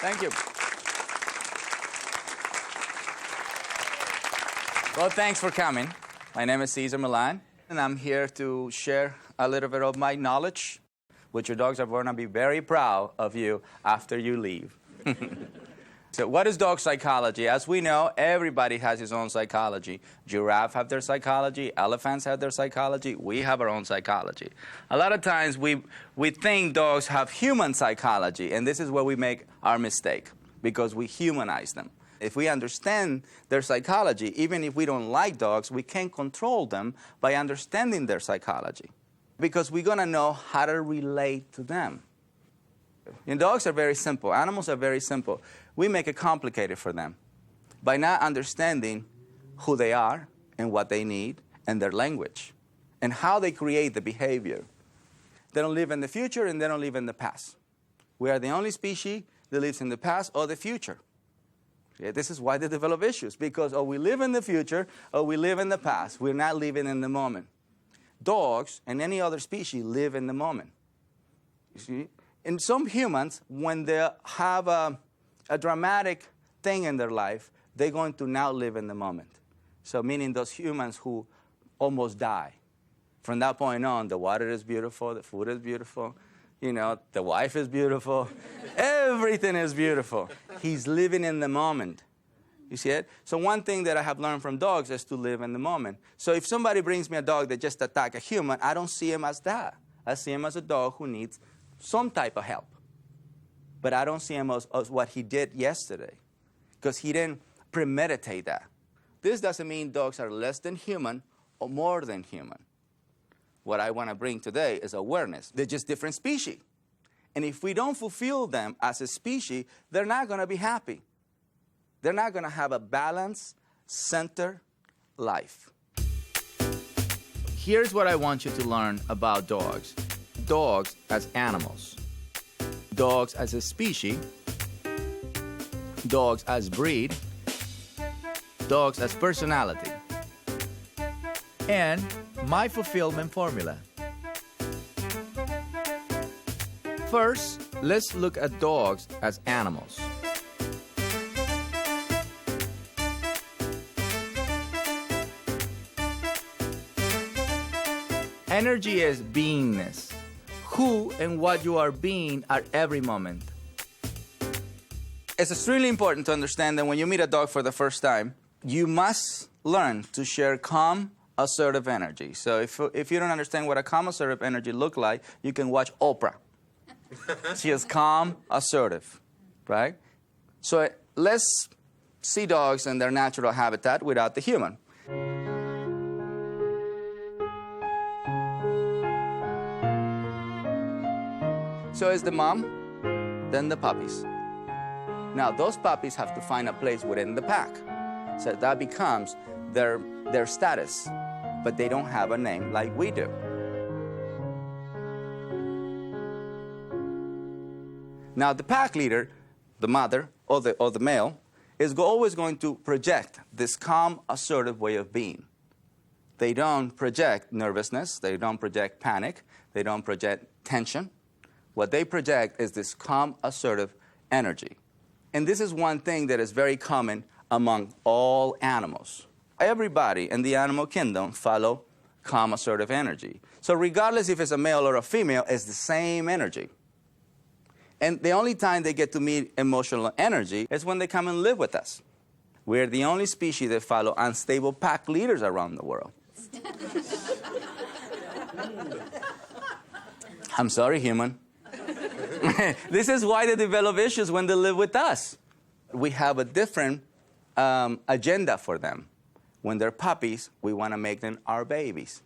Thank you. Well, thanks for coming. My name is Cesar Millan, and I'm here to share a little bit of my knowledge, which your dogs are going to be very proud of you after you leave. So what is dog psychology? As we know, everybody has his own psychology. Giraffes have their psychology. Elephants have their psychology. We have our own psychology. A lot of times we think dogs have human psychology, and this is where we make our mistake, because we humanize them. If we understand their psychology, even if we don't like dogs, we can control them by understanding their psychology, because we're going to know how to relate to them. And dogs are very simple. Animals are very simple. We make it complicated for them by not understanding who they are and what they need and their language and how they create the behavior. They don't live in the future and they don't live in the past. We are the only species that lives in the past or the future. Yeah, this is why they develop issues, because or we live in the future or we live in the past. We're not living in the moment. Dogs and any other species live in the moment. You see? And some humans, when they have a dramatic thing in their life, they're going to now live in the moment. So meaning those humans who almost die. From that point on, the water is beautiful, the food is beautiful, you know, the wife is beautiful, everything is beautiful. He's living in the moment. You see it? So one thing that I have learned from dogs is to live in the moment. So if somebody brings me a dog that just attacked a human, I don't see him as that. I see him as a dog who needs some type of help. But I don't see him as what he did yesterday, because he didn't premeditate that. This doesn't mean dogs are less than human or more than human. What I want to bring today is awareness. They're just different species. And if we don't fulfill them as a species, they're not going to be happy. They're not going to have a balanced, centered life. Here's what I want you to learn about dogs. Dogs as animals, dogs as a species, dogs as breed, dogs as personality, and my fulfillment formula. First, let's look at dogs as animals. Energy is beingness. Who and what you are being at every moment. It's extremely important to understand that when you meet a dog for the first time, you must learn to share calm, assertive energy. So if you don't understand what a calm, assertive energy looks like, you can watch Oprah. She is calm, assertive, right? So let's see dogs in their natural habitat without the human. So it's the mom, then the puppies. Now those puppies have to find a place within the pack. So that becomes their status, but they don't have a name like we do. Now the pack leader, the mother or the male, is always going to project this calm, assertive way of being. They don't project nervousness, they don't project panic, they don't project tension. What they project is this calm, assertive energy. And this is one thing that is very common among all animals. Everybody in the animal kingdom follow calm, assertive energy. So regardless if it's a male or a female, it's the same energy. And the only time they get to meet emotional energy is when they come and live with us. We're the only species that follow unstable pack leaders around the world. I'm sorry, human. This is why they develop issues when they live with us. We have a different agenda for them. When they're puppies, we want to make them our babies.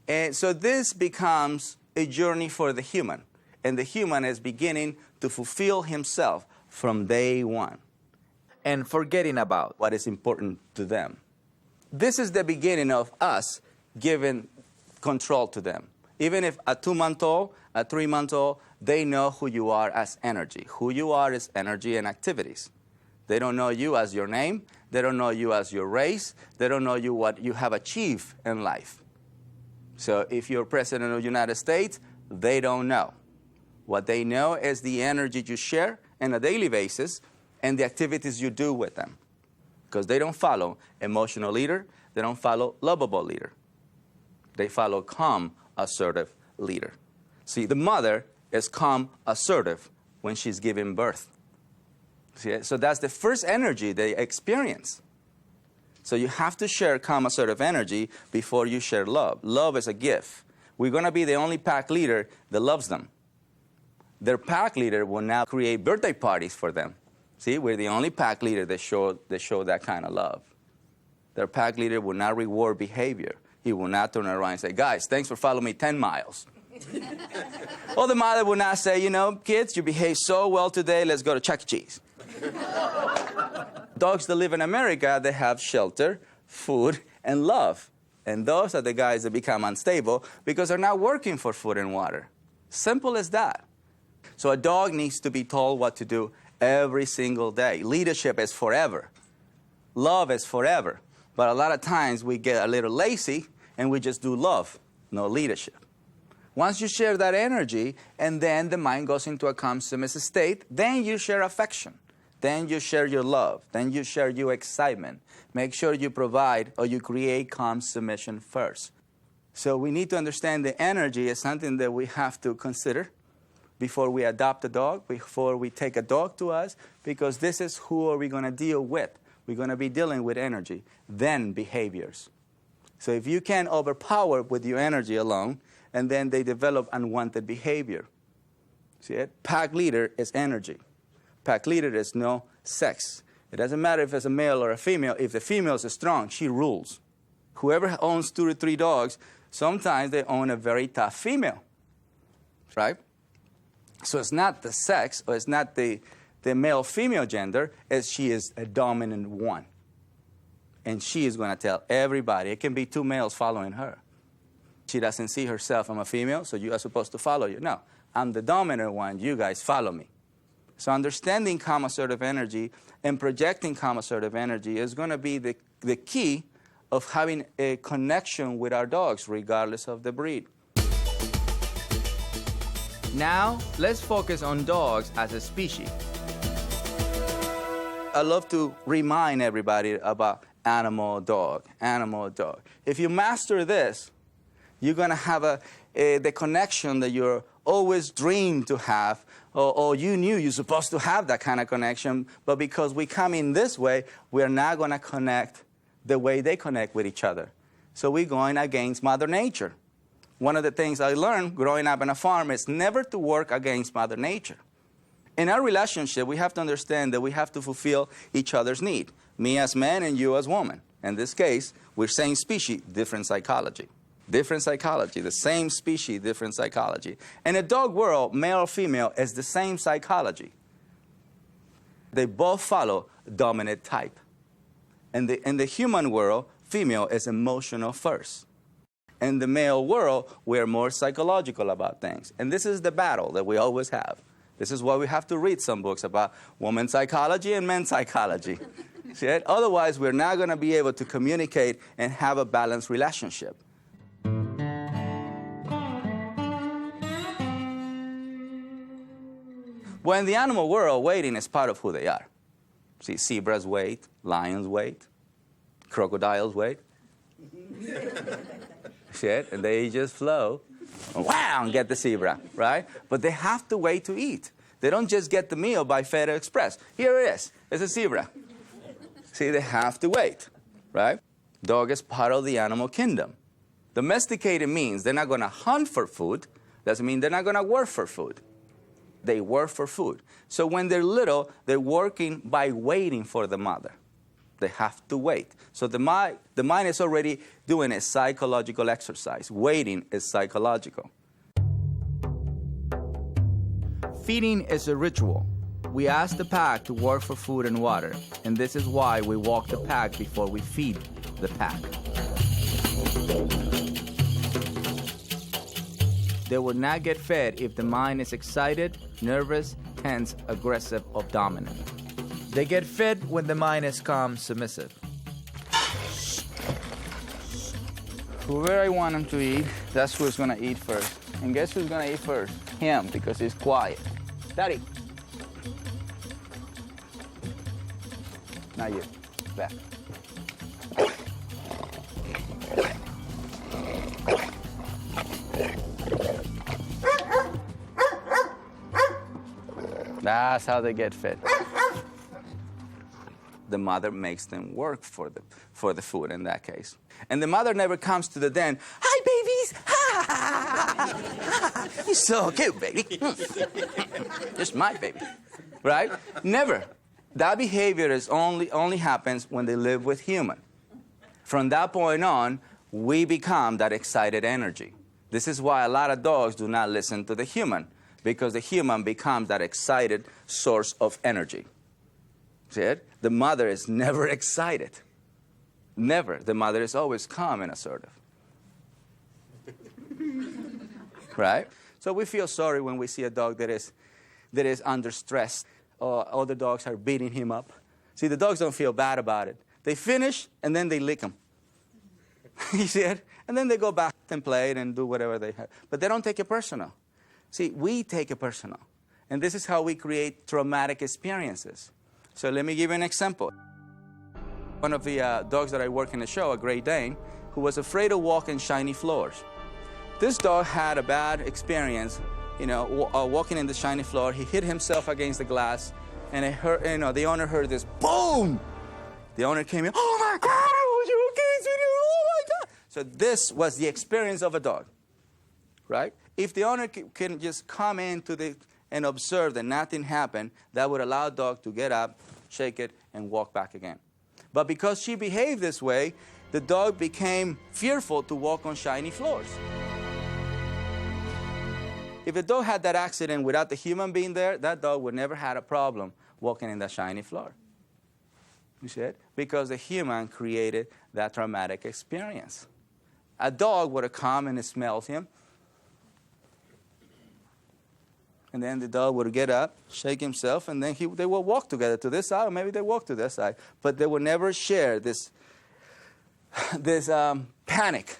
And so this becomes a journey for the human. And the human is beginning to fulfill himself from day one. And forgetting about what is important to them. This is the beginning of us giving control to them. Even if a 2-month-old, a 3-month-old, they know who you are as energy. Who you are is energy and activities. They don't know you as your name. They don't know you as your race. They don't know you what you have achieved in life. So if you're president of the United States, they don't know. What they know is the energy you share on a daily basis and the activities you do with them. Because they don't follow emotional leader. They don't follow lovable leader. They follow calm, assertive leader. See, the mother is calm, assertive when she's giving birth. See, so that's the first energy they experience. So you have to share calm, assertive energy before you share love. Love is a gift. We're going to be the only pack leader that loves them. Their pack leader will now create birthday parties for them. See, we're the only pack leader that show that kind of love. Their pack leader will not reward behavior. He will not turn around and say, guys, thanks for following me 10 miles. Or the mother will not say, you know, kids, you behaved so well today, let's go to Chuck E. Cheese. Dogs that live in America, they have shelter, food, and love. And those are the guys that become unstable because they're not working for food and water. Simple as that. So a dog needs to be told what to do every single day. Leadership is forever. Love is forever. But a lot of times we get a little lazy and we just do love, no leadership. Once you share that energy and then the mind goes into a calm submissive state, then you share affection. Then you share your love. Then you share your excitement. Make sure you provide or you create calm submission first. So we need to understand the energy is something that we have to consider before we adopt a dog, before we take a dog to us, because this is who are we going to deal with. We're going to be dealing with energy, then behaviors. So if you can overpower with your energy alone, and then they develop unwanted behavior. See it? Pack leader is energy. Pack leader is no sex. It doesn't matter if it's a male or a female. If the female is strong, she rules. Whoever owns 2 to 3 dogs, sometimes they own a very tough female, right? So it's not the sex, or it's not the male-female gender, as she is a dominant one. And she is going to tell everybody. It can be 2 males following her. She doesn't see herself, I'm a female, so you are supposed to follow you. No, I'm the dominant one. You guys follow me. So understanding calm assertive energy and projecting calm assertive energy is going to be the key of having a connection with our dogs, regardless of the breed. Now, let's focus on dogs as a species. I love to remind everybody about animal, dog, animal, dog. If you master this, you're going to have the connection that you're always dreamed to have, or you knew you're supposed to have that kind of connection, but because we come in this way, we're not going to connect the way they connect with each other. So we're going against Mother Nature. One of the things I learned growing up on a farm is never to work against Mother Nature. In our relationship, we have to understand that we have to fulfill each other's need. Me as man and you as woman. In this case, we're same species, different psychology. Different psychology, the same species, different psychology. In a dog world, male or female is the same psychology. They both follow dominant type. In the human world, female is emotional first. In the male world, we're more psychological about things. And this is the battle that we always have. This is why we have to read some books about women's psychology and men's psychology. See it? Otherwise, we're not going to be able to communicate and have a balanced relationship. Well, in the animal world, waiting is part of who they are. See, zebras wait, lions wait, crocodiles wait. Shit, and they just flow, wow, and get the zebra, right? But they have to wait to eat. They don't just get the meal by FedEx Express. Here it is. It's a zebra. See, they have to wait, right? Dog is part of the animal kingdom. Domesticated means they're not going to hunt for food. Doesn't mean they're not going to work for food. They work for food. So when they're little, they're working by waiting for the mother. They have to wait. So the mind is already doing a psychological exercise. Waiting is psychological. Feeding is a ritual. We ask the pack to work for food and water, and this is why we walk the pack before we feed the pack. They will not get fed if the mind is excited, nervous, tense, aggressive, or dominant. They get fed when the mind is calm, submissive. Whoever I want him to eat, that's who's going to eat first. And guess who's going to eat first? Him, because he's quiet. Daddy. Not you. Back. That's how they get fed. The mother makes them work for the food in that case. And the mother never comes to the den, "Hi, babies! Ha, ha, ha. You're so cute, baby. Just my baby." Right? Never. That behavior is only happens when they live with human. From that point on, we become that excited energy. This is why a lot of dogs do not listen to the human, because the human becomes that excited source of energy. See it? The mother is never excited. Never. The mother is always calm and assertive. Right? So we feel sorry when we see a dog that is under stress, or other dogs are beating him up. See, the dogs don't feel bad about it. They finish, and then they lick him. You see it? And then they go back and play it and do whatever they have. But they don't take it personal. See, we take it personal. And this is how we create traumatic experiences. So let me give you an example. One of the dogs that I work in the show, a Great Dane, who was afraid to walk in shiny floors. This dog had a bad experience, walking in the shiny floor. He hit himself against the glass, and it hurt. The owner heard this boom. The owner came in. "Oh my God! Are you okay, sweetie? Oh my God!" So this was the experience of a dog, right? If the owner can just come in and observe that nothing happened, that would allow the dog to get up, shake it, and walk back again. But because she behaved this way, the dog became fearful to walk on shiny floors. If the dog had that accident without the human being there, that dog would never had a problem walking in that shiny floor. You see it? Because the human created that traumatic experience. A dog would have come and it smells him. And then the dog would get up, shake himself, and then they will walk together to this side, or maybe they walk to this side. But they will never share this panic,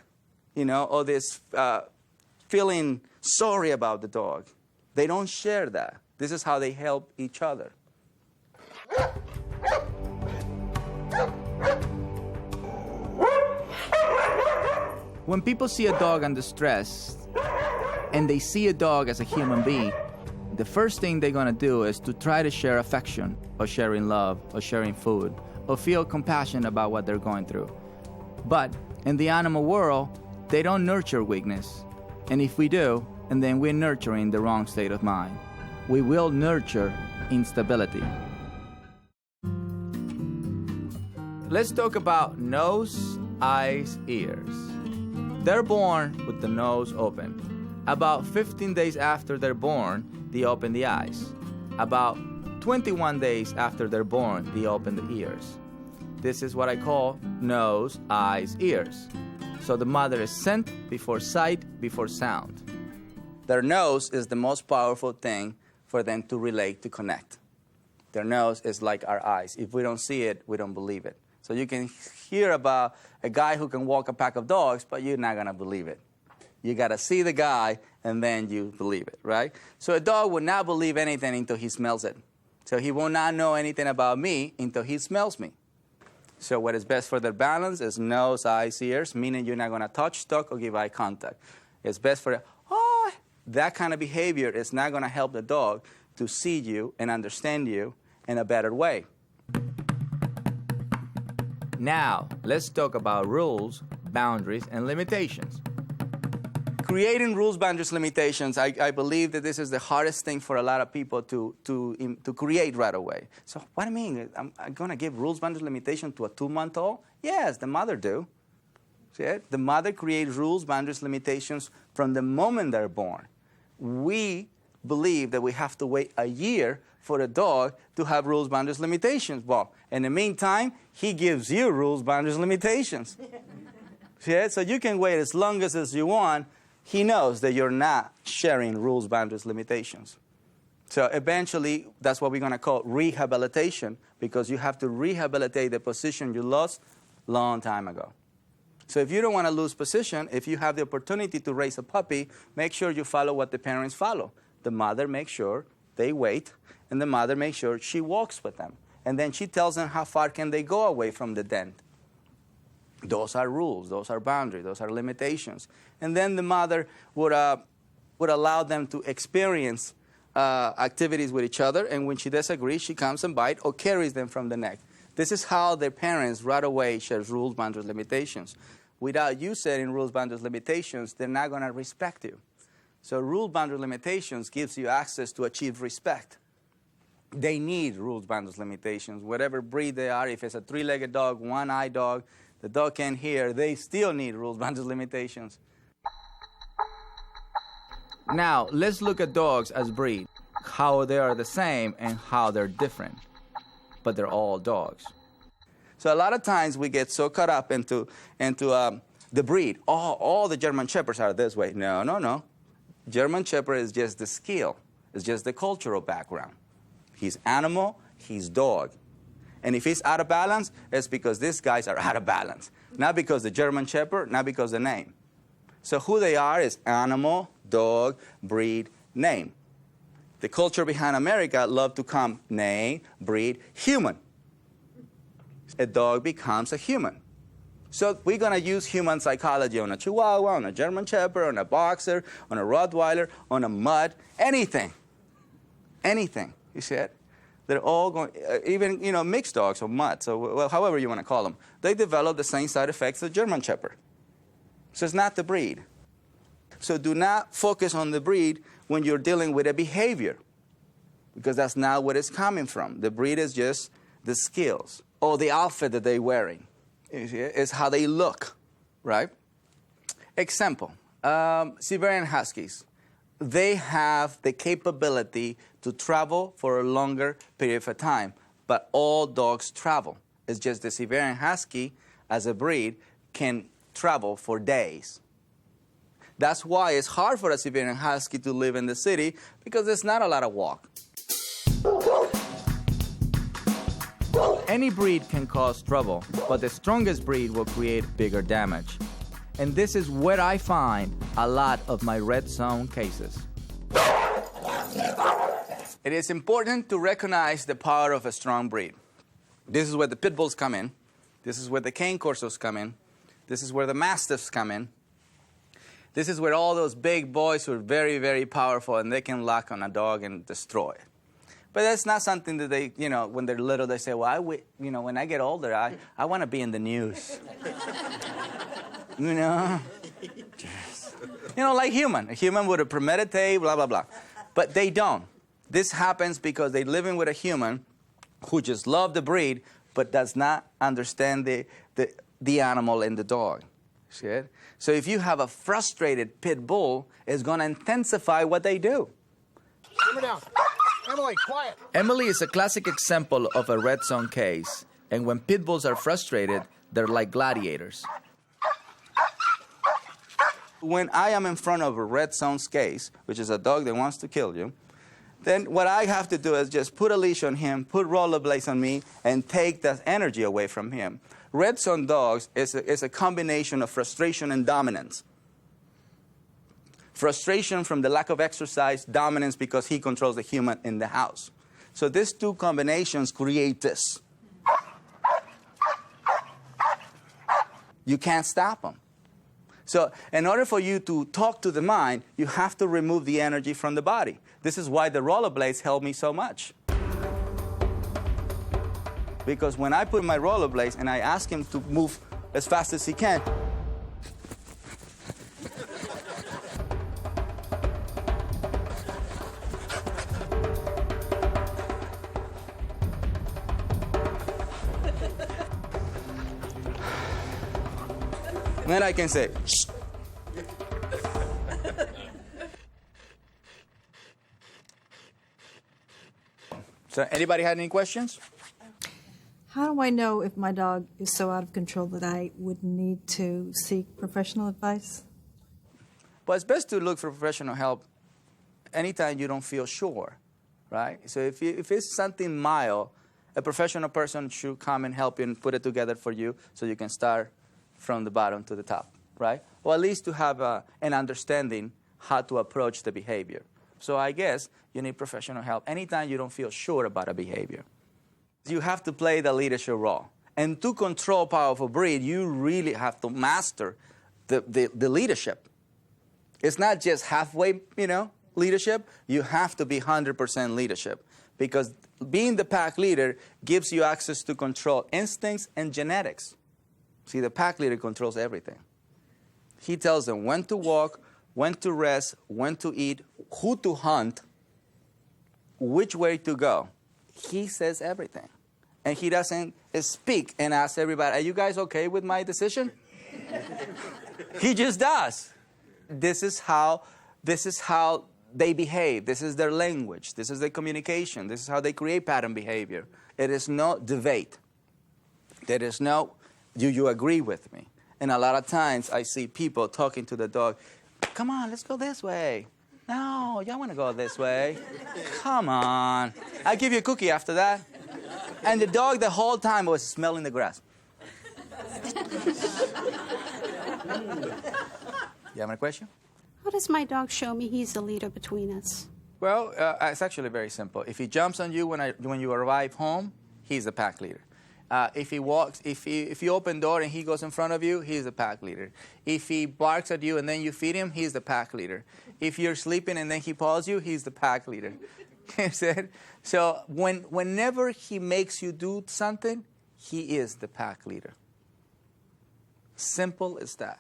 or this feeling sorry about the dog. They don't share that. This is how they help each other. When people see a dog under stress, and they see a dog as a human being, the first thing they're going to do is to try to share affection, or sharing love, or sharing food, or feel compassion about what they're going through. But in the animal world, they don't nurture weakness. And if we do, and then we're nurturing the wrong state of mind. We will nurture instability. Let's talk about nose, eyes, ears. They're born with the nose open. About 15 days after they're born, they open the eyes. About 21 days after they're born, they open the ears. This is what I call nose, eyes, ears. So the mother is scent before sight, before sound. Their nose is the most powerful thing for them to relate, to connect. Their nose is like our eyes. If we don't see it, we don't believe it. So you can hear about a guy who can walk a pack of dogs, but you're not going to believe it. You got to see the guy, and then you believe it, right? So a dog would not believe anything until he smells it. So he will not know anything about me until he smells me. So what is best for their balance is nose, eyes, ears, meaning you're not going to touch, talk, or give eye contact. It's best for that kind of behavior is not going to help the dog to see you and understand you in a better way. Now, let's talk about rules, boundaries, and limitations. creating rules, boundaries, limitations, I believe that this is the hardest thing for a lot of people to create right away. So what do you mean? I'm going to give rules, boundaries, limitations to a 2-month-old? Yes, the mother do. See it? The mother creates rules, boundaries, limitations from the moment they're born. We believe that we have to wait a year for a dog to have rules, boundaries, limitations. Well, in the meantime, he gives you rules, boundaries, limitations. See it? So you can wait as long as you want. He knows that you're not sharing rules, boundaries, limitations. So eventually, that's what we're going to call rehabilitation, because you have to rehabilitate the position you lost long time ago. So if you don't want to lose position, if you have the opportunity to raise a puppy, make sure you follow what the parents follow. The mother makes sure they wait, and the mother makes sure she walks with them. And then she tells them how far can they go away from the den. Those are rules, those are boundaries, those are limitations. And then the mother would allow them to experience activities with each other, and when she disagrees, she comes and bites or carries them from the neck. This is how their parents right away share rules, boundaries, limitations. Without you setting rules, boundaries, limitations, they're not going to respect you. So rule, boundaries, limitations gives you access to achieve respect. They need rules, boundaries, limitations. Whatever breed they are, if it's a 3-legged dog, 1-eyed dog, the dog can't hear, they still need rules, boundaries, limitations. Now, let's look at dogs as breed, how they are the same and how they're different. But they're all dogs. So a lot of times we get so caught up into the breed. All the German Shepherds are this way. No. German Shepherd is just the skill. It's just the cultural background. He's animal, he's dog. And if he's out of balance, it's because these guys are out of balance. Not because the German Shepherd, not because the name. So who they are is animal, dog, breed, name. The culture behind America love to come name, breed, human. A dog becomes a human. So we're going to use human psychology on a Chihuahua, on a German Shepherd, on a Boxer, on a Rottweiler, on a mutt, anything. Anything, you see it? They're all going, even, mixed dogs or mutts, or however you want to call them. They develop the same side effects as German Shepherd. So it's not the breed. So do not focus on the breed when you're dealing with a behavior, because that's not where it's coming from. The breed is just the skills or the outfit that they're wearing. It's how they look, right? Example, Siberian Huskies. They have the capability to travel for a longer period of time, but all dogs travel. It's just the Siberian Husky, as a breed, can travel for days. That's why it's hard for a Siberian Husky to live in the city, because there's not a lot of walk. Any breed can cause trouble, but the strongest breed will create bigger damage. And this is where I find a lot of my red zone cases. It is important to recognize the power of a strong breed. This is where the pit bulls come in. This is where the cane corsos come in. This is where the mastiffs come in. This is where all those big boys who are very, very powerful, and they can lock on a dog and destroy it. But that's not something that they, when they're little, they say, well, when I get older, I want to be in the news. Like human. A human would premeditate, blah, blah, blah. But they don't. This happens because they're living with a human who just loves the breed, but does not understand the animal and the dog. See it? So if you have a frustrated pit bull, it's going to intensify what they do. Simmer down. Emily, quiet. Emily is a classic example of a red zone case. And when pit bulls are frustrated, they're like gladiators. When I am in front of a red zone case, which is a dog that wants to kill you, then what I have to do is just put a leash on him, put rollerblades on me, and take that energy away from him. Red zone dogs is a combination of frustration and dominance. Frustration from the lack of exercise, dominance because he controls the human in the house. So these two combinations create this. You can't stop them. So in order for you to talk to the mind, you have to remove the energy from the body. This is why the rollerblades help me so much. Because when I put my rollerblades and I ask him to move as fast as he can, Then I can say, shh. So anybody had any questions? How do I know if my dog is so out of control that I would need to seek professional advice? Well, it's best to look for professional help anytime you don't feel sure, right? So if it's something mild, a professional person should come and help you and put it together for you so you can start from the bottom to the top, right? Or at least to have an understanding how to approach the behavior. So I guess you need professional help anytime you don't feel sure about a behavior. You have to play the leadership role. And to control powerful breed, you really have to master the leadership. It's not just halfway, leadership. You have to be 100% leadership. Because being the pack leader gives you access to control instincts and genetics. See, the pack leader controls everything. He tells them when to walk, when to rest, when to eat, who to hunt, which way to go. He says everything. And he doesn't speak and ask everybody, are you guys okay with my decision? He just does. This is how they behave. This is their language. This is their communication. This is how they create pattern behavior. It is no debate. There is no, do you agree with me? And a lot of times I see people talking to the dog, come on, let's go this way. No, y'all want to go this way. Come on. I'll give you a cookie after that. And the dog the whole time was smelling the grass. You have a question? How does my dog show me he's the leader between us? Well, it's actually very simple. If he jumps on you when you arrive home, he's the pack leader. If he walks, if you open the door and he goes in front of you, he's the pack leader. If he barks at you and then you feed him, he's the pack leader. If you're sleeping and then he paws you, he's the pack leader. So whenever he makes you do something, he is the pack leader. Simple as that.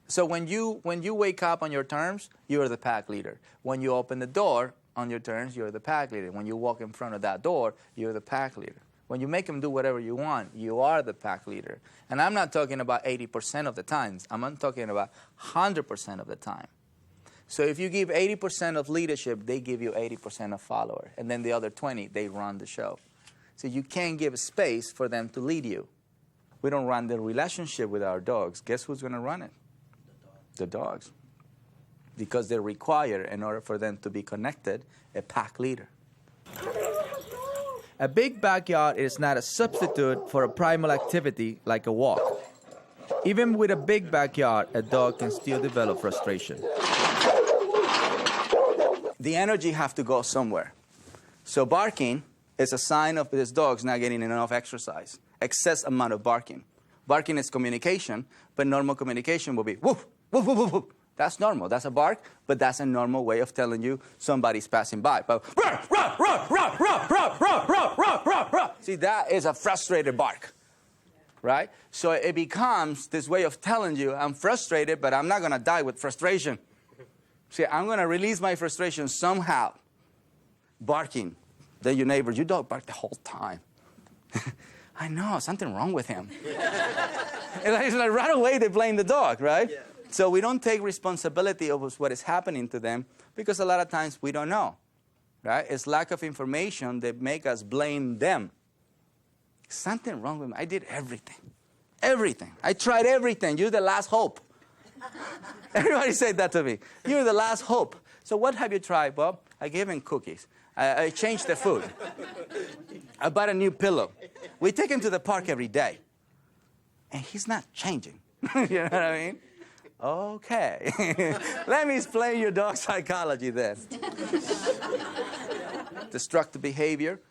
So when you wake up on your terms, you're the pack leader. When you open the door on your terms, you're the pack leader. When you walk in front of that door, you're the pack leader. When you make him do whatever you want, you are the pack leader. And I'm not talking about 80% of the times. I'm talking about 100% of the time. So if you give 80% of leadership, they give you 80% of follower. And then the other 20, they run the show. So you can't give space for them to lead you. We don't run the relationship with our dogs. Guess who's going to run it? The dogs. Because they require, in order for them to be connected, a pack leader. A big backyard is not a substitute for a primal activity like a walk. Even with a big backyard, a dog can still develop frustration. The energy has to go somewhere. So barking is a sign of this dog's not getting enough exercise. Excess amount of barking. Barking is communication, but normal communication will be woof, woof, woof, woof, woof. That's normal. That's a bark, but that's a normal way of telling you somebody's passing by. But see, that is a frustrated bark, right? So it becomes this way of telling you, I'm frustrated, but I'm not going to die with frustration. See, I'm going to release my frustration somehow. Barking. Then your neighbor, your dog barked the whole time. I know, something wrong with him. It's like right away they blame the dog, right? Yeah. So we don't take responsibility of what is happening to them because a lot of times we don't know, right? It's lack of information that make us blame them. Something wrong with me. I did everything. Everything. I tried everything. You're the last hope. Everybody said that to me. You're the last hope. So what have you tried, Bob? I gave him cookies. I changed the food. I bought a new pillow. We take him to the park every day. And he's not changing. You know what I mean? Okay. Let me explain your dog's psychology then. Destructive behavior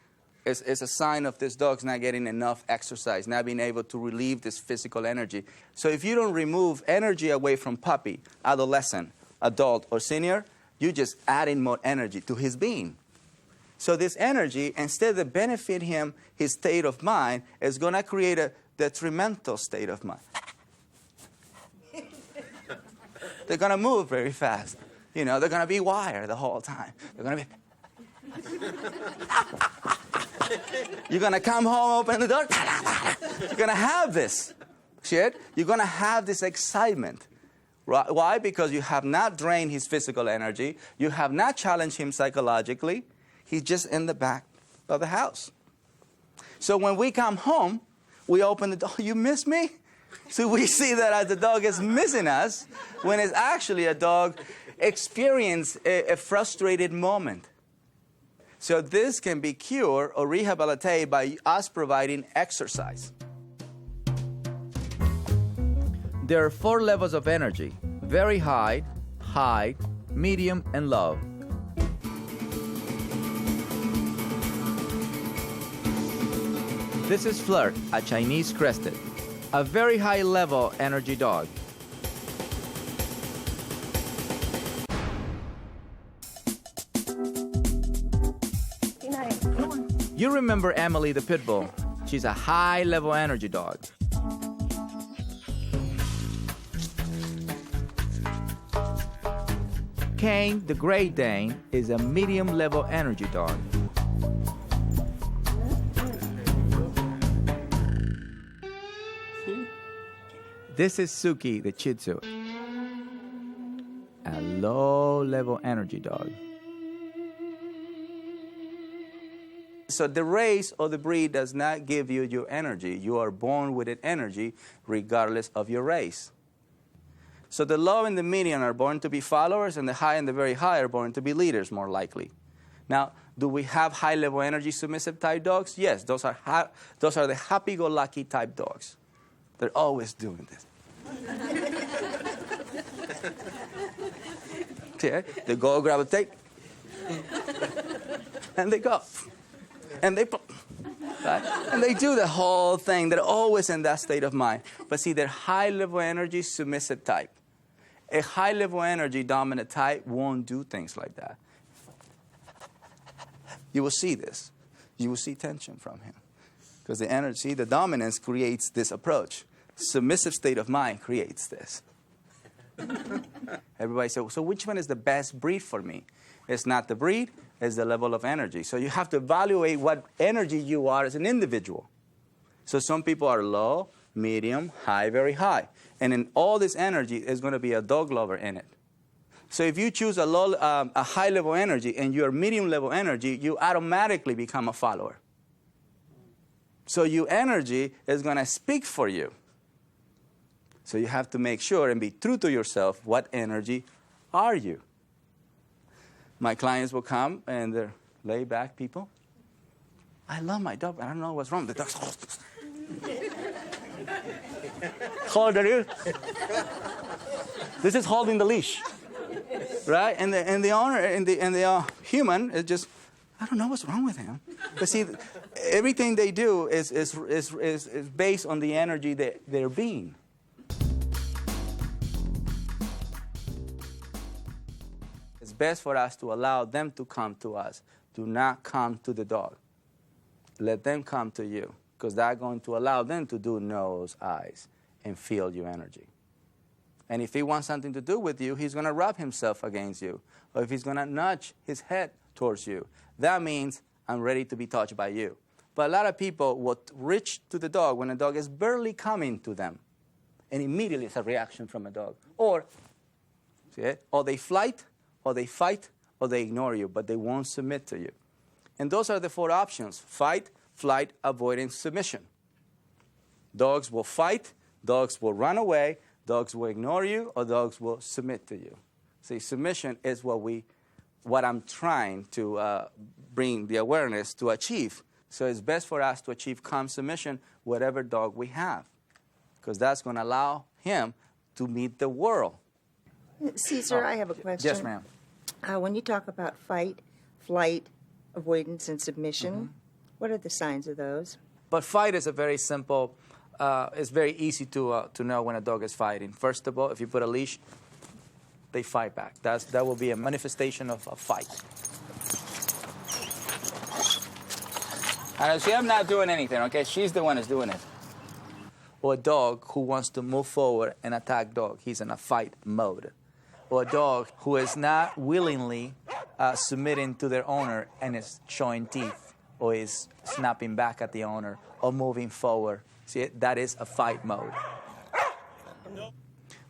is a sign of this dog's not getting enough exercise, not being able to relieve this physical energy. So if you don't remove energy away from puppy, adolescent, adult, or senior, you're just adding more energy to his being. So this energy, instead of benefit him, his state of mind, is going to create a detrimental state of mind. They're going to move very fast. You know, they're going to be wired the whole time. They're going to be... You're going to come home, open the door. You're going to have this. See it? You're going to have this excitement. Why? Because you have not drained his physical energy. You have not challenged him psychologically. He's just in the back of the house. So when we come home, we open the door. You miss me? So we see that the dog is missing us when it's actually a dog experiencing a frustrated moment. So this can be cured or rehabilitated by us providing exercise. There are 4 levels of energy: very high, medium, and low. This is Flirt, a Chinese crested, a very high level energy dog. You remember Emily the pit bull? She's a high level energy dog. Kane, the Great Dane, is a medium-level energy dog. This is Suki, the Shih Tzu, a low-level energy dog. So the race or the breed does not give you your energy. You are born with an energy regardless of your race. So the low and the medium are born to be followers, and the high and the very high are born to be leaders, more likely. Now, do we have high-level energy submissive type dogs? Yes, those are the happy-go-lucky type dogs. They're always doing this. See, they go grab a tape, and they go. And they, right? And they do the whole thing. They're always in that state of mind. But see, they're high-level energy submissive type. A high-level energy dominant type won't do things like that. You will see this. You will see tension from him. Because the energy, the dominance creates this approach. Submissive state of mind creates this. Everybody says, so which one is the best breed for me? It's not the breed, it's the level of energy. So you have to evaluate what energy you are as an individual. So some people are low, medium, high, very high. And in all this energy, there's going to be a dog lover in it. So if you choose a high-level energy and you're medium-level energy, you automatically become a follower. So your energy is going to speak for you. So you have to make sure and be true to yourself. What energy are you? My clients will come, and they're laid-back people. I love my dog, but I don't know what's wrong. The dog's... How old are you? This is holding the leash, right? And the owner and the human is just, I don't know what's wrong with him. But see, everything they do is based on the energy that they're being. It's best for us to allow them to come to us. Do not come to the dog. Let them come to you, because that's going to allow them to do nose, eyes, and feel your energy. And if he wants something to do with you, he's going to rub himself against you. Or if he's going to nudge his head towards you, that means I'm ready to be touched by you. But a lot of people will reach to the dog when a dog is barely coming to them. And immediately it's a reaction from a dog. Or, see it? Or they flight, or they fight, or they ignore you, but they won't submit to you. And those are the 4 options: fight, flight, avoidance, submission. Dogs will fight, dogs will run away, dogs will ignore you, or dogs will submit to you. See, submission is what I'm trying to bring the awareness to achieve. So it's best for us to achieve calm submission, whatever dog we have, because that's going to allow him to meet the world. Cesar, I have a question. Yes, ma'am. When you talk about fight, flight, avoidance, and submission, what are the signs of those? But fight is a very simple, it's very easy to know when a dog is fighting. First of all, if you put a leash, they fight back. That will be a manifestation of a fight. And see, I'm not doing anything, okay? She's the one who's doing it. Or a dog who wants to move forward and attack dog. He's in a fight mode. Or a dog who is not willingly submitting to their owner and is showing teeth, or is snapping back at the owner, or moving forward. See, that is a fight mode.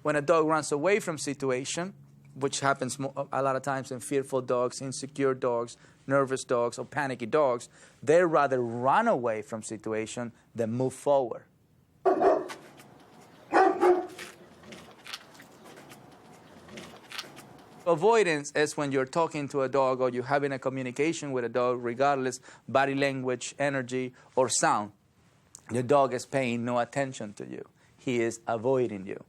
When a dog runs away from situation, which happens a lot of times in fearful dogs, insecure dogs, nervous dogs, or panicky dogs, they rather run away from situation than move forward. Avoidance is when you're talking to a dog or you're having a communication with a dog, regardless body language, energy, or sound. The dog is paying no attention to you. He is avoiding you.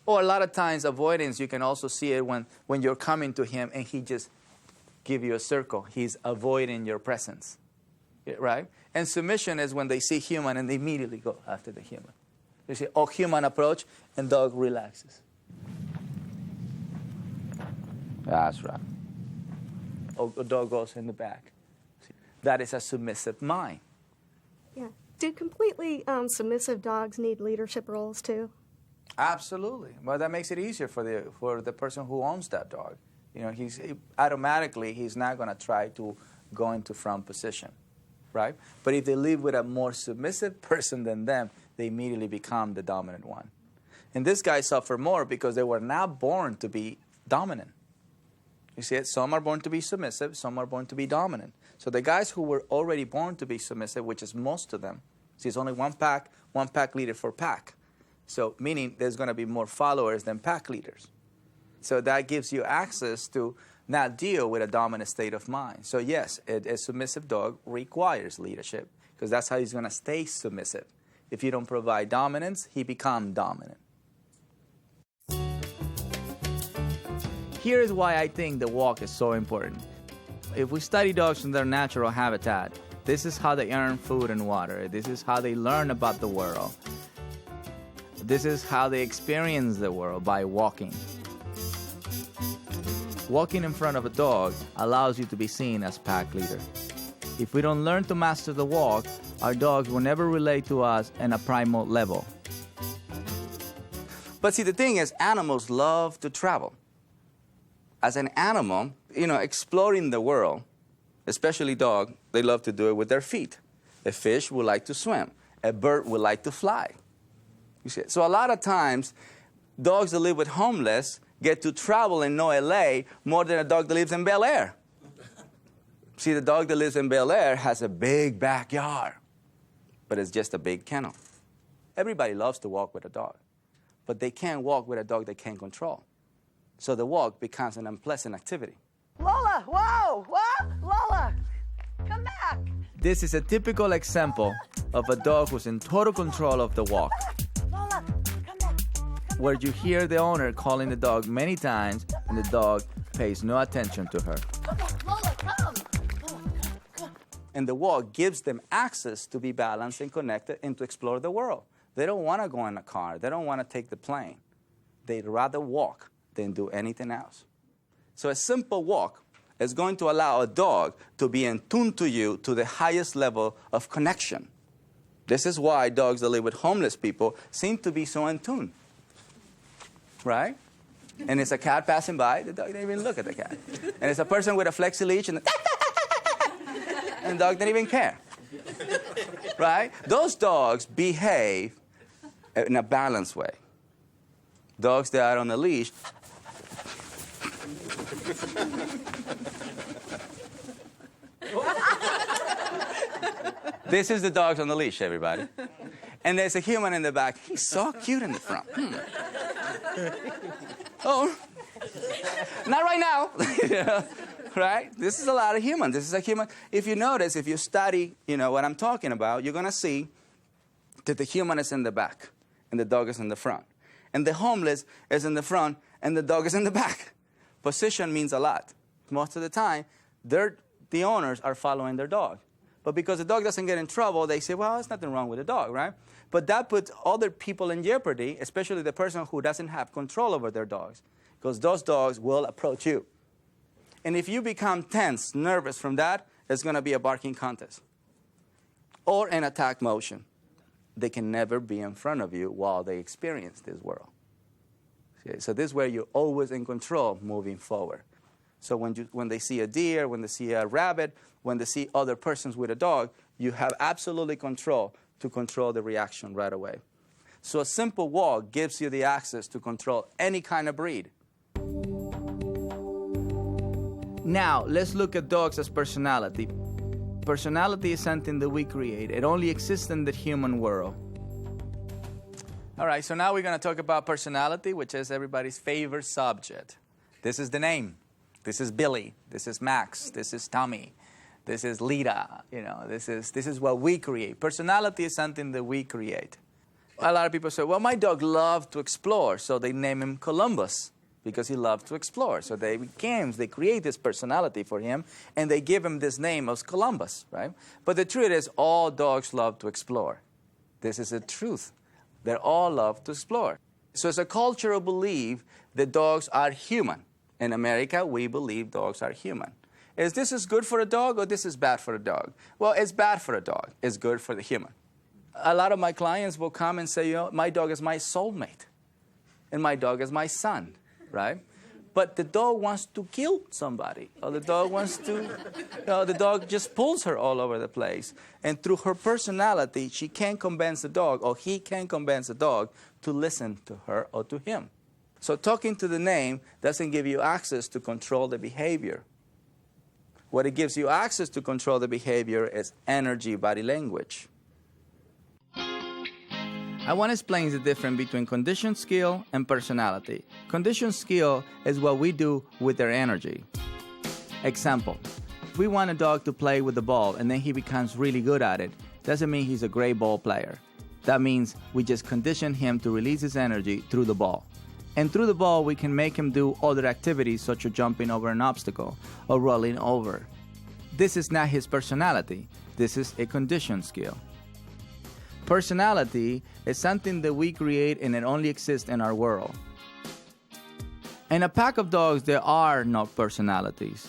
Or a lot of times avoidance, you can also see it when you're coming to him and he just give you a circle. He's avoiding your presence, right? And submission is when they see human and they immediately go after the human. You see, human approach and dog relaxes. That's right. Or dog goes in the back. That is a submissive mind. Yeah. Do completely submissive dogs need leadership roles too? Absolutely. Well, that makes it easier for the person who owns that dog. You know, he's not going to try to go into front position, right? But if they live with a more submissive person than them, they immediately become the dominant one. And this guy suffer more because they were not born to be dominant. You see it? Some are born to be submissive, some are born to be dominant. So the guys who were already born to be submissive, which is most of them, see, it's only one pack leader for pack. So meaning there's going to be more followers than pack leaders. So that gives you access to not deal with a dominant state of mind. So yes, a submissive dog requires leadership because that's how he's going to stay submissive. If you don't provide dominance, he becomes dominant. Here's why I think the walk is so important. If we study dogs in their natural habitat, this is how they earn food and water. This is how they learn about the world. This is how they experience the world, by walking. Walking in front of a dog allows you to be seen as pack leader. If we don't learn to master the walk, our dogs will never relate to us in a primal level. But see, the thing is, animals love to travel. As an animal, exploring the world, especially dog, they love to do it with their feet. A fish would like to swim. A bird would like to fly. You see, so a lot of times, dogs that live with homeless get to travel and know LA more than a dog that lives in Bel Air. See, the dog that lives in Bel Air has a big backyard, but it's just a big kennel. Everybody loves to walk with a dog, but they can't walk with a dog they can't control. So the walk becomes an unpleasant activity. Lola, whoa, what? Lola, come back. This is a typical example of a dog who's in total control of the walk. Lola, come back. Where you hear the owner calling the dog many times and the dog pays no attention to her. Okay, Lola, come. Lola, come. And the walk gives them access to be balanced and connected and to explore the world. They don't want to go in a car. They don't want to take the plane. They'd rather walk than do anything else. So a simple walk is going to allow a dog to be in tune to you to the highest level of connection. This is why dogs that live with homeless people seem to be so in tune, right? And it's a cat passing by, the dog didn't even look at the cat. And it's a person with a flexi leash, and the dog didn't even care, right? Those dogs behave in a balanced way. Dogs that are on a leash, this is the dogs on the leash, everybody. And there's a human in the back. He's so cute in the front. Oh, not right now. Right? This is a lot of human. This is a human. If you notice, if you study, what I'm talking about, you're going to see that the human is in the back and the dog is in the front. And the homeless is in the front and the dog is in the back. Position means a lot. Most of the time, the owners are following their dog. But because the dog doesn't get in trouble, they say, well, there's nothing wrong with the dog, right? But that puts other people in jeopardy, especially the person who doesn't have control over their dogs, because those dogs will approach you. And if you become tense, nervous from that, it's going to be a barking contest or an attack motion. They can never be in front of you while they experience this world. Okay? So this is where you're always in control moving forward. So when they see a deer, when they see a rabbit, when they see other persons with a dog, you have absolutely control to control the reaction right away. So a simple walk gives you the access to control any kind of breed. Now, let's look at dogs as personality. Personality is something that we create. It only exists in the human world. All right, so now we're going to talk about personality, which is everybody's favorite subject. This is the name. This is Billy. This is Max. This is Tommy. This is Lita. You know, this is what we create. Personality is something that we create. A lot of people say, well, my dog loved to explore, so they name him Columbus because he loved to explore. So they create this personality for him, and they give him this name of Columbus, right? But the truth is, all dogs love to explore. This is the truth. They all love to explore. So it's a cultural belief that dogs are human. In America, we believe dogs are human. Is this good for a dog or this is bad for a dog? Well, it's bad for a dog. It's good for the human. A lot of my clients will come and say, you know, my dog is my soulmate, and my dog is my son, right? But the dog wants to kill somebody, or the dog wants to, the dog just pulls her all over the place. And through her personality, she can't convince the dog, or he can't convince the dog to listen to her or to him. So talking to the name doesn't give you access to control the behavior. What it gives you access to control the behavior is energy, body language. I want to explain the difference between conditioned skill and personality. Conditioned skill is what we do with their energy. Example, if we want a dog to play with the ball and then he becomes really good at it, doesn't mean he's a great ball player. That means we just condition him to release his energy through the ball. And through the ball, we can make him do other activities such as jumping over an obstacle or rolling over. This is not his personality. This is a conditioned skill. Personality is something that we create and it only exists in our world. In a pack of dogs, there are no personalities.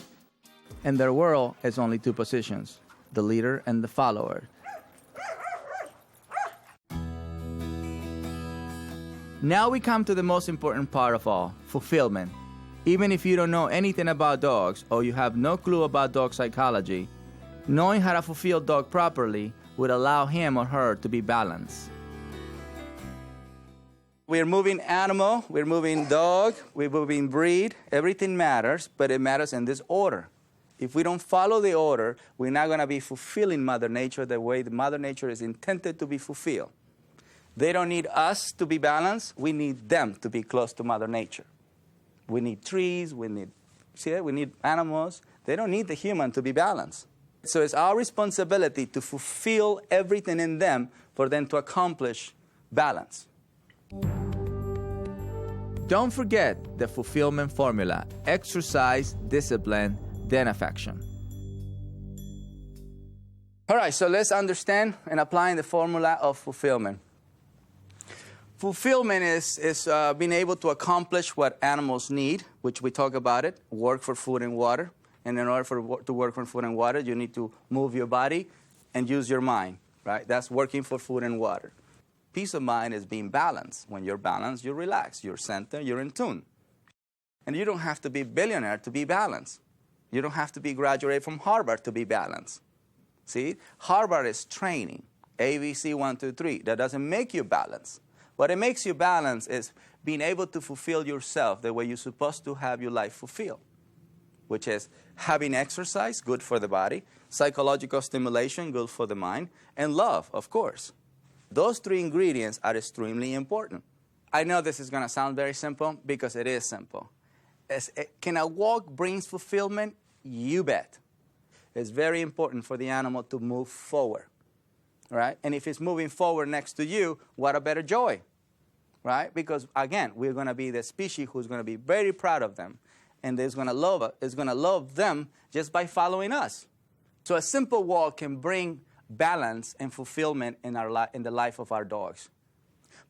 In their world, it's only two positions, the leader and the follower. Now we come to the most important part of all, fulfillment. Even if you don't know anything about dogs or you have no clue about dog psychology, knowing how to fulfill a dog properly would allow him or her to be balanced. We're moving animal, we're moving dog, we're moving breed. Everything matters, but it matters in this order. If we don't follow the order, we're not going to be fulfilling Mother Nature the way the Mother Nature is intended to be fulfilled. They don't need us to be balanced. We need them to be close to Mother Nature. We need trees, we need animals. They don't need the human to be balanced. So it's our responsibility to fulfill everything in them for them to accomplish balance. Don't forget the fulfillment formula: exercise, discipline, then affection. All right, so let's understand and apply the formula of fulfillment. Fulfillment is being able to accomplish what animals need, which we talk about it, work for food and water. And in order to work for food and water, you need to move your body and use your mind, right? That's working for food and water. Peace of mind is being balanced. When you're balanced, you're relaxed, you're centered, you're in tune. And you don't have to be a billionaire to be balanced. You don't have to be graduated from Harvard to be balanced. See, Harvard is training, ABC 1, 2, 3. That doesn't make you balanced. What it makes you balanced is being able to fulfill yourself the way you're supposed to have your life fulfilled, which is having exercise, good for the body, psychological stimulation, good for the mind, and love, of course. Those three ingredients are extremely important. I know this is going to sound very simple because it is simple. Can a walk bring fulfillment? You bet. It's very important for the animal to move forward, right? And if it's moving forward next to you, what a better joy, right? Because, again, we're going to be the species who's going to be very proud of them, and is going to love them just by following us. So a simple walk can bring balance and fulfillment in the life of our dogs.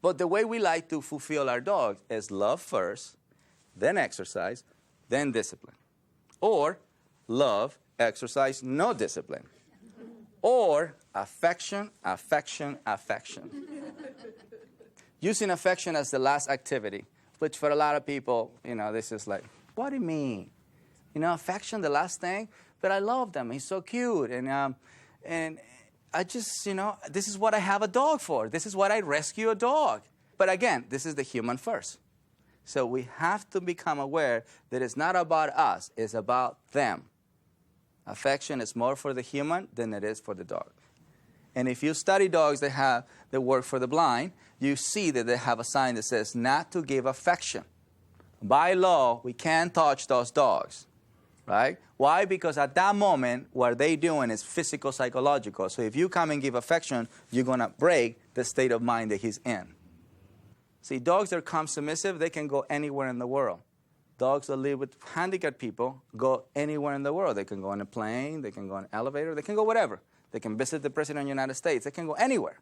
But the way we like to fulfill our dogs is love first, then exercise, then discipline. Or love, exercise, no discipline. Or affection, affection, affection. Using affection as the last activity, which for a lot of people, this is like, what do you mean? Affection, the last thing? But I love them. He's so cute. And I just, this is what I have a dog for. This is what I rescue a dog. But again, this is the human first. So we have to become aware that it's not about us, it's about them. Affection is more for the human than it is for the dog. And if you study dogs that work for the blind, you see that they have a sign that says not to give affection. By law, we can't touch those dogs, right? Why? Because at that moment, what they're doing is physical, psychological. So if you come and give affection, you're going to break the state of mind that he's in. See, dogs that are calm, submissive, they can go anywhere in the world. Dogs that live with handicapped people go anywhere in the world. They can go on a plane, they can go on an elevator, they can go whatever. They can visit the President of the United States. They can go anywhere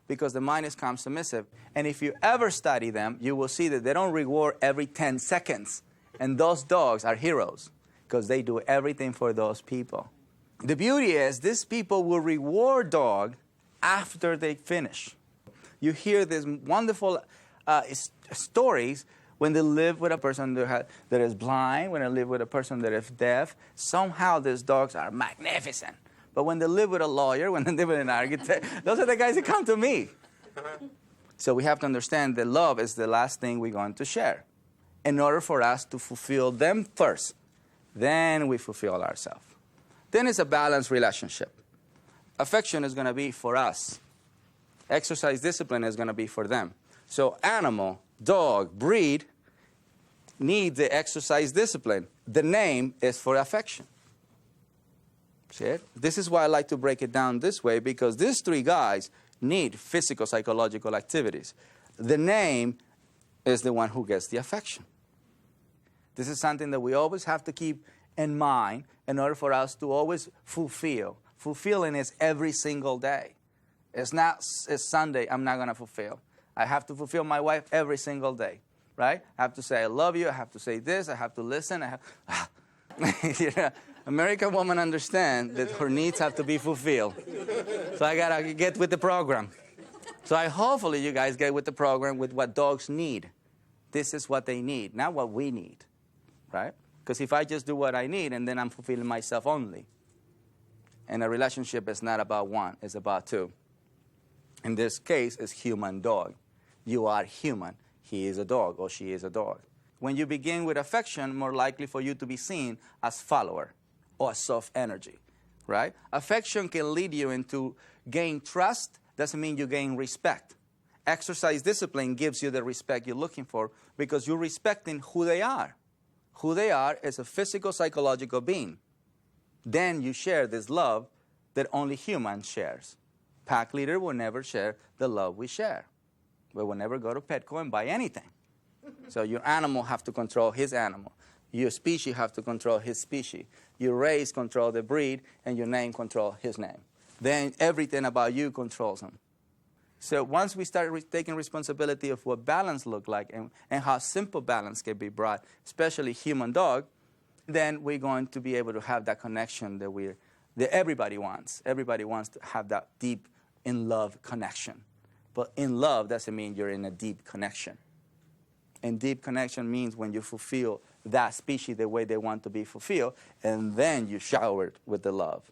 because the mind is calm, submissive. And if you ever study them, you will see that they don't reward every 10 seconds. And those dogs are heroes because they do everything for those people. The beauty is these people will reward dog after they finish. You hear these wonderful stories when they live with a person that is blind, when they live with a person that is deaf. Somehow these dogs are magnificent. But when they live with a lawyer, when they live with an architect, those are the guys that come to me. So we have to understand that love is the last thing we're going to share in order for us to fulfill them first. Then we fulfill ourselves. Then it's a balanced relationship. Affection is going to be for us. Exercise discipline is going to be for them. So animal, dog, breed need the exercise discipline. The name is for affection. See it? This is why I like to break it down this way, because these three guys need physical, psychological activities. The name is the one who gets the affection. This is something that we always have to keep in mind in order for us to always fulfill. Fulfilling is every single day. It's Sunday, I'm not going to fulfill. I have to fulfill my wife every single day, right? I have to say I love you. I have to say this. I have to listen. You know, American woman understand that her needs have to be fulfilled. So I got to get with the program. So hopefully you guys get with the program with what dogs need. This is what they need, not what we need, right? Because if I just do what I need, and then I'm fulfilling myself only. And a relationship is not about one, it's about two. In this case, it's human-dog. You are human. He is a dog, or she is a dog. When you begin with affection, more likely for you to be seen as follower or soft energy, right? Affection can lead you into gain trust. Doesn't mean you gain respect. Exercise discipline gives you the respect you're looking for because you're respecting who they are. Who they are is a physical, psychological being. Then you share this love that only human shares. Pack leader will never share the love we share. We will never go to Petco and buy anything. So your animal have to control his animal. Your species have to control his species. Your race control the breed, and your name control his name. Then everything about you controls him. So once we start taking responsibility of what balance looks like and how simple balance can be brought, especially human-dog, then we're going to be able to have that connection that everybody wants. Everybody wants to have that deep in-love connection. But in love doesn't mean you're in a deep connection. And deep connection means when you fulfill that species the way they want to be fulfilled, and then you shower it with the love.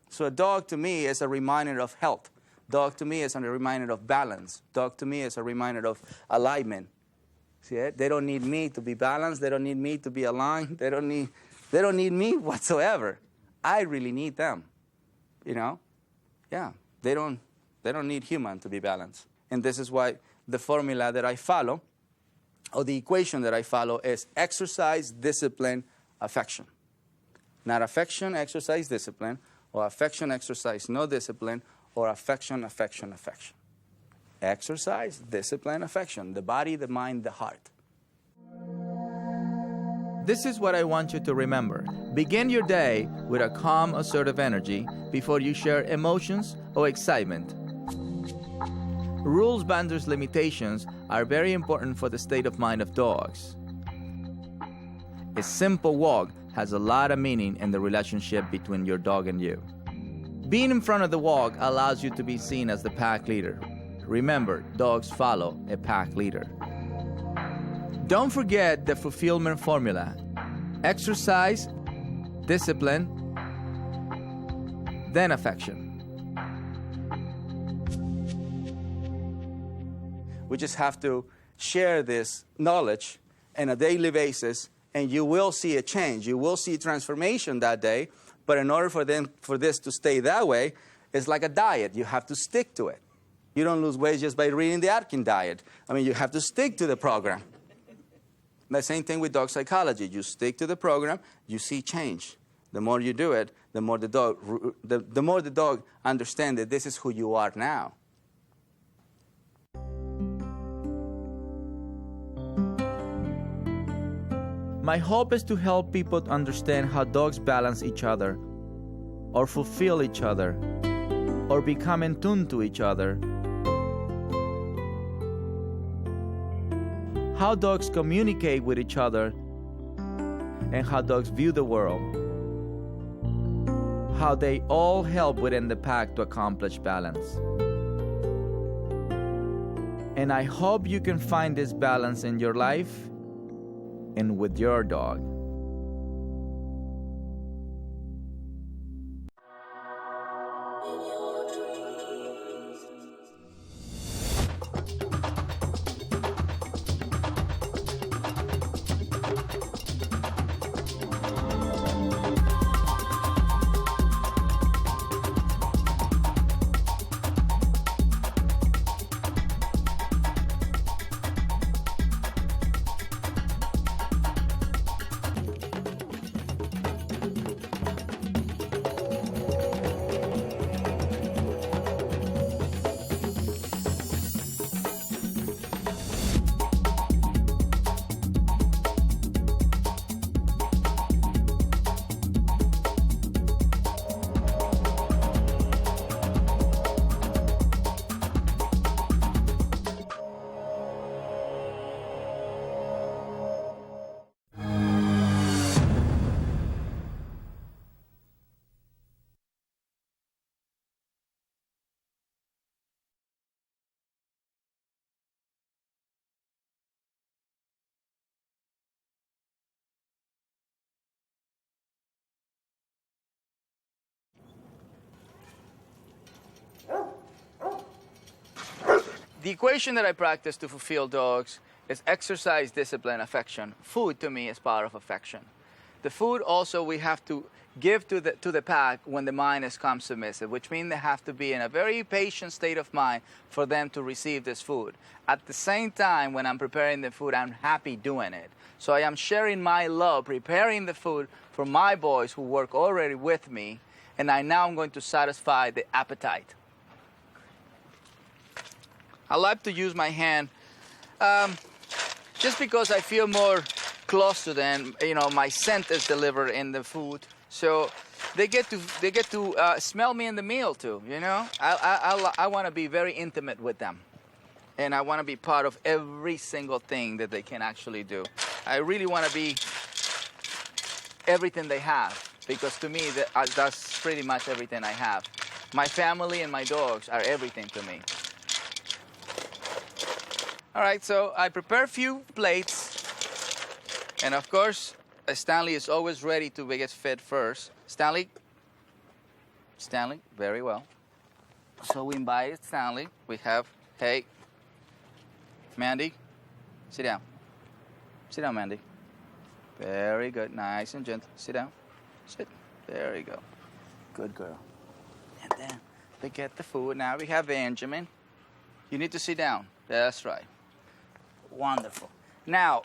So a dog to me is a reminder of health. Dog to me is a reminder of balance. Dog to me is a reminder of alignment. See it? They don't need me to be balanced. They don't need me to be aligned. They don't need me whatsoever. I really need them. You know? Yeah. They don't need human to be balanced. And this is why the formula that I follow, or the equation that I follow, is exercise, discipline, affection. Not affection, exercise, discipline, or affection, exercise, no discipline, or affection, affection, affection. Exercise, discipline, affection. The body, the mind, the heart. This is what I want you to remember. Begin your day with a calm, assertive energy before you share emotions or excitement. Rules, boundaries, limitations are very important for the state of mind of dogs. A simple walk has a lot of meaning in the relationship between your dog and you. Being in front of the walk allows you to be seen as the pack leader. Remember, dogs follow a pack leader. Don't forget the fulfillment formula. Exercise, discipline, then affection. We just have to share this knowledge on a daily basis, and you will see a change. You will see transformation that day. But in order for this to stay that way, it's like a diet. You have to stick to it. You don't lose weight just by reading the Atkins diet. I mean, you have to stick to the program. The same thing with dog psychology. You stick to the program, you see change. The more you do it, the more the dog understands that this is who you are now. My hope is to help people to understand how dogs balance each other, or fulfill each other, or become in tune to each other. How dogs communicate with each other, and how dogs view the world. How they all help within the pack to accomplish balance. And I hope you can find this balance in your life and with your dog. The equation that I practice to fulfill dogs is exercise, discipline, affection. Food to me is part of affection. The food also we have to give to the pack when the mind is calm submissive, which means they have to be in a very patient state of mind for them to receive this food. At the same time, when I'm preparing the food, I'm happy doing it. So I am sharing my love, preparing the food for my boys who work already with me, and now I'm going to satisfy the appetite. I like to use my hand just because I feel more close to them. You know, my scent is delivered in the food, so they get to smell me in the meal too. You know, I want to be very intimate with them, and I want to be part of every single thing that they can actually do. I really want to be everything they have, because to me that's pretty much everything I have. My family and my dogs are everything to me. All right, so I prepare a few plates, and of course, Stanley is always ready to get fed first. Stanley, very well. So we invited Stanley. We have, hey, Mandy, sit down. Sit down, Mandy. Very good, nice and gentle. Sit down, sit. There you go. Good girl. And then they get the food. Now we have Benjamin. You need to sit down. That's right. Wonderful. Now,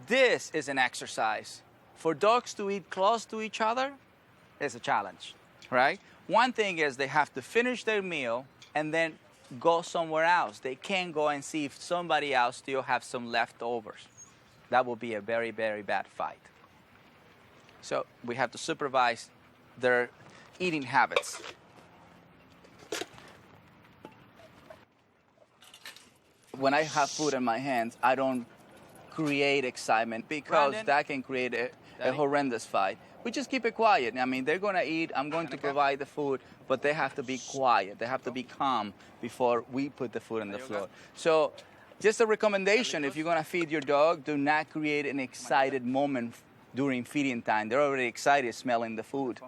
this is an exercise. For dogs to eat close to each other is a challenge, right? One thing is they have to finish their meal and then go somewhere else. They can't go and see if somebody else still have some leftovers. That will be a very, very bad fight. So we have to supervise their eating habits. When I have food in my hands, I don't create excitement, because that can create a horrendous fight. We just keep it quiet. I mean, they're going to eat. I'm going to provide the food, but they have to be quiet. They have to be calm before we put the food on the floor. So just a recommendation, if you're going to feed your dog, do not create an excited moment during feeding time. They're already excited smelling the food.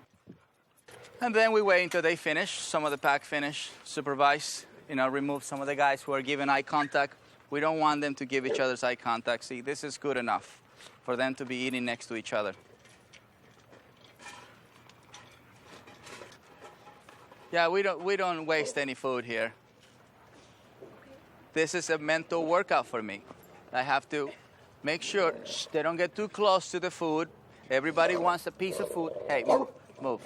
And then we wait until they finish. Some of the pack finish, supervise. You know, remove some of the guys who are giving eye contact We don't want them to give each other eye contact. See, this is good enough for them to be eating next to each other. Yeah, we don't waste any food here. This is a mental workout for me. I have to make sure they don't get too close to the food. Everybody wants a piece of food. Hey, move.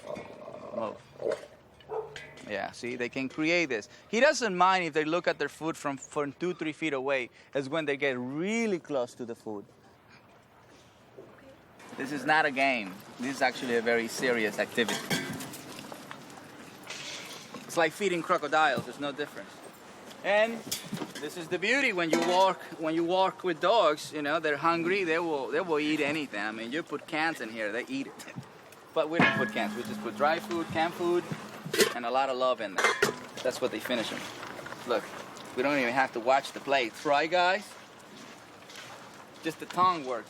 Yeah, see, they can create this. He doesn't mind if they look at their food from 2-3 feet away. It's when they get really close to the food. This is not a game. This is actually a very serious activity. It's like feeding crocodiles. There's no difference. And this is the beauty when you walk with dogs. You know, they're hungry. They will eat anything. I mean, you put cans in here, they eat it. But we don't put cans. We just put dry food, canned food, and a lot of love in there. That's what they finish them. Look, we don't even have to watch the plate. Try, guys. Just the tongue works.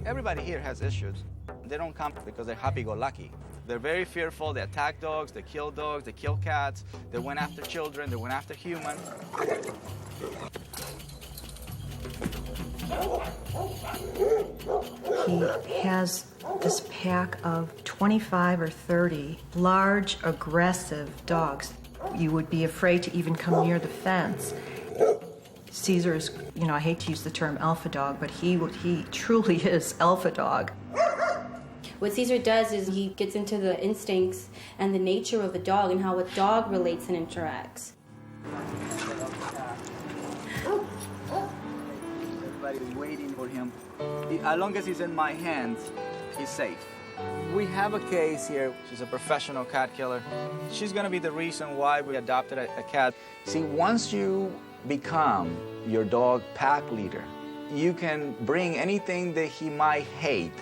Everybody here has issues. They don't come because they're happy-go-lucky. They're very fearful. They attack dogs, they kill cats, they went after children, they went after humans. He has this pack of 25 or 30 large, aggressive dogs. You would be afraid to even come near the fence. Cesar is, I hate to use the term alpha dog, but he truly is alpha dog. What Cesar does is he gets into the instincts and the nature of a dog and how a dog relates and interacts. Everybody's waiting for him. As long as he's in my hands, he's safe. We have a case here. She's a professional cat killer. She's going to be the reason why we adopted a cat. See, once you become your dog pack leader, you can bring anything that he might hate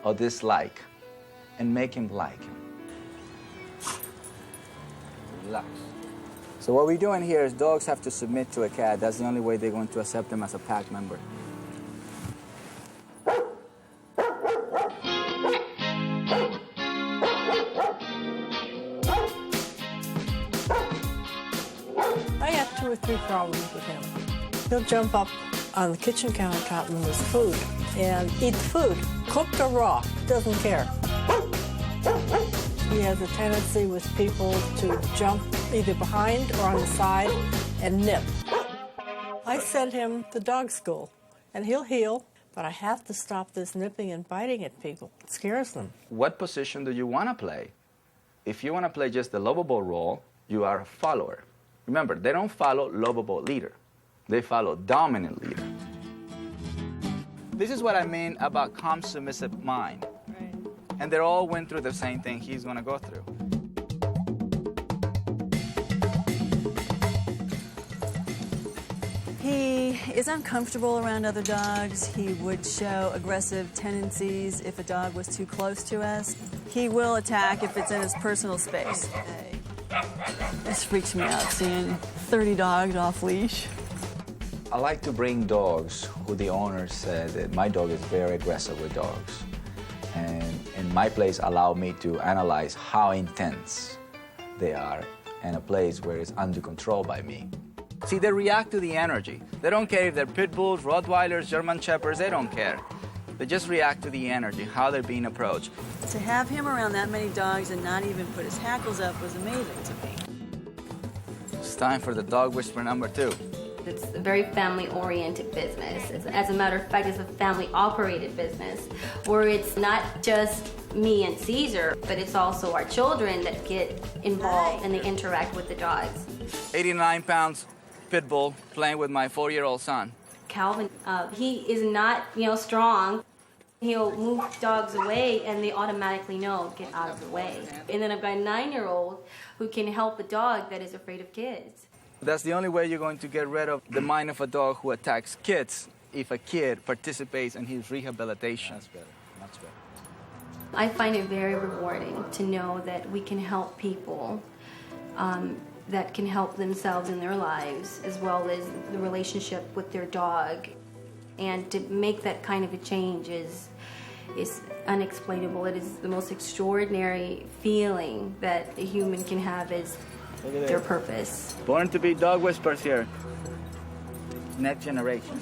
or dislike and make him like him. Relax. So what we're doing here is dogs have to submit to a cat. That's the only way they're going to accept them as a pack member. I have 2 or 3 problems with him. He'll jump up on the kitchen countertop when there's food and eat the food, cooked or raw, doesn't care. He has a tendency with people to jump either behind or on the side and nip. I send him to dog school, and he'll heal, but I have to stop this nipping and biting at people. It scares them. What position do you want to play? If you want to play just the lovable role, you are a follower. Remember, they don't follow lovable leader. They follow dominant leader. This is what I mean about calm, submissive mind. Right. And they all went through the same thing he's going to go through. He is uncomfortable around other dogs. He would show aggressive tendencies if a dog was too close to us. He will attack if it's in his personal space. This freaks me out, seeing 30 dogs off leash. I like to bring dogs who the owner said that my dog is very aggressive with dogs. And in my place allow me to analyze how intense they are in a place where it's under control by me. See, they react to the energy. They don't care if they're pit bulls, Rottweilers, German Shepherds, they don't care. They just react to the energy, how they're being approached. To have him around that many dogs and not even put his hackles up was amazing to me. It's time for the dog whisperer number 2. It's a very family-oriented business. As a matter of fact, it's a family-operated business where it's not just me and Cesar, but it's also our children that get involved and they interact with the dogs. 89 pounds pit bull playing with my 4-year-old son. Calvin, he is not, strong. He'll move dogs away and they automatically know, get out of the way. And then I've got a 9-year-old who can help a dog that is afraid of kids. That's the only way you're going to get rid of the mind of a dog who attacks kids, if a kid participates in his rehabilitation. That's better. Much better. I find it very rewarding to know that we can help people that can help themselves in their lives, as well as the relationship with their dog. And to make that kind of a change is unexplainable. It is the most extraordinary feeling that a human can have is their purpose. Born to be dog whisperers here. Next generation.